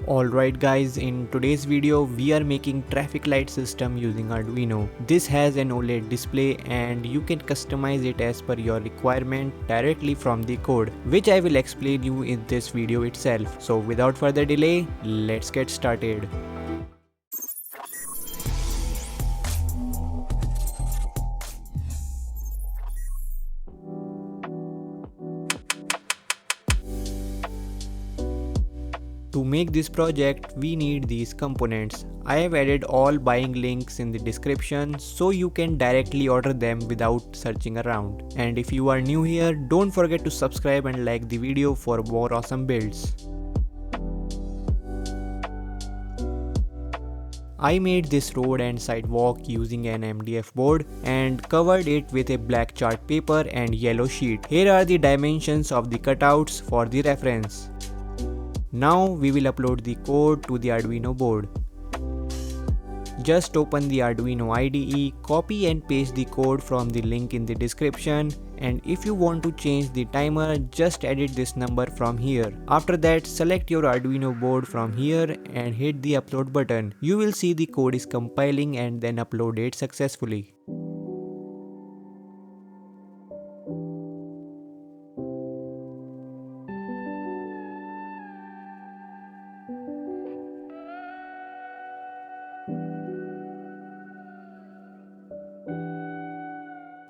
Alright guys, in today's video we are making traffic light system using Arduino. This has an OLED display and you can customize it as per your requirement directly from the code, which I will explain you in this video itself. So without further delay, let's get started. To make this project, we need these components. I have added all buying links in the description so you can directly order them without searching around. And if you are new here, don't forget to subscribe and like the video for more awesome builds. I made this road and sidewalk using an MDF board and covered it with a black chart paper and yellow sheet. Here are the dimensions of the cutouts for the reference. Now we will upload the code to the Arduino board. Just open the Arduino IDE, copy and paste the code from the link in the description, and if you want to change the timer, just edit this number from here. After that, select your Arduino board from here and hit the upload button. You will see the code is compiling and then upload it successfully.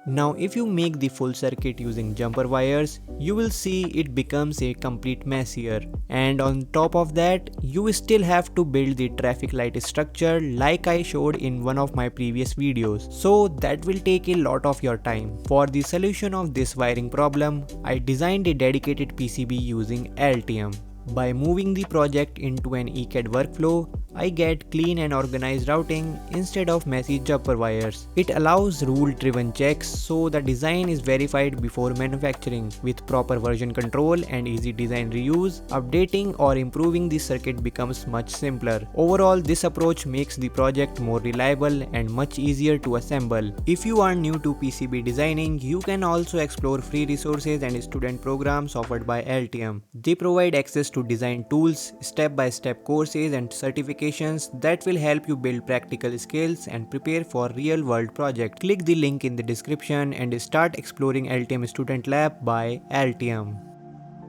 Now if you make the full circuit using jumper wires, you will see it becomes a complete mess here. And on top of that, you still have to build the traffic light structure like I showed in one of my previous videos. So that will take a lot of your time. For the solution of this wiring problem, I designed a dedicated PCB using LTM. By moving the project into an ECAD workflow, I get clean and organized routing instead of messy jumper wires. It allows rule-driven checks, so the design is verified before manufacturing. With proper version control and easy design reuse, updating or improving the circuit becomes much simpler. Overall, this approach makes the project more reliable and much easier to assemble. If you are new to PCB designing, you can also explore free resources and student programs offered by LTM. They provide access to design tools, step-by-step courses and certifications that will help you build practical skills and prepare for real-world projects. Click the link in the description and start exploring LTM Student Lab by LTM.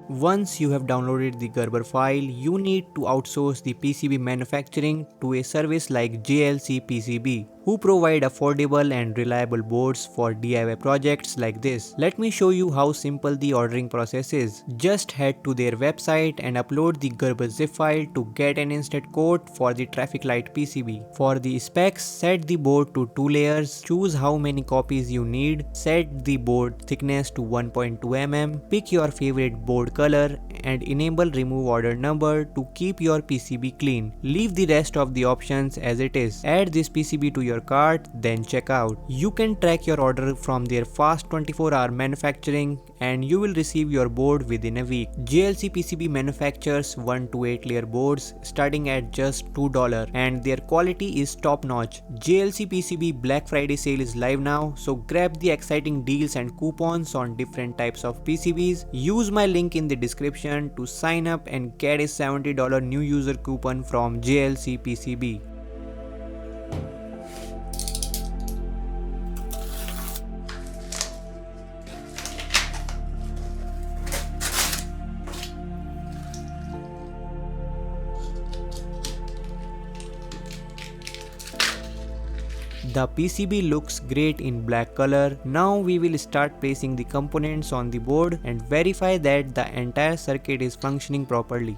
Once you have downloaded the Gerber file, you need to outsource the PCB manufacturing to a service like JLC PCB, who provide affordable and reliable boards for DIY projects like this. Let me show you how simple the ordering process is. Just head to their website and upload the Gerber zip file to get an instant quote for the traffic light PCB. For the specs, set the board to 2 layers, choose how many copies you need, set the board thickness to 1.2 mm, pick your favorite board color and enable remove order number to keep your PCB clean. Leave the rest of the options as it is. Add this PCB to your cart, then check out. You can track your order from their fast 24-hour manufacturing and you will receive your board within a week. JLC PCB manufactures 1 to 8 layer boards starting at just $2 and their quality is top notch. JLC PCB Black Friday sale is live now, so grab the exciting deals and coupons on different types of PCBs. Use my link in the description to sign up and get a $70 new user coupon from JLC PCB. The PCB looks great in black color. Now we will start placing the components on the board and verify that the entire circuit is functioning properly.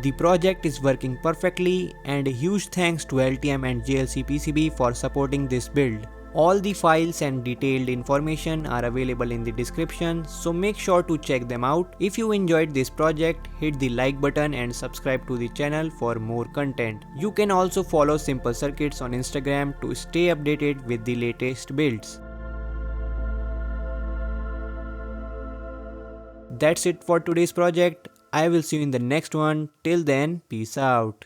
The project is working perfectly, and a huge thanks to LTM and JLC PCB for supporting this build. All the files and detailed information are available in the description, so make sure to check them out. If you enjoyed this project, hit the like button and subscribe to the channel for more content. You can also follow Simple Circuits on Instagram to stay updated with the latest builds. That's it for today's project. I will see you in the next one. Till then, peace out.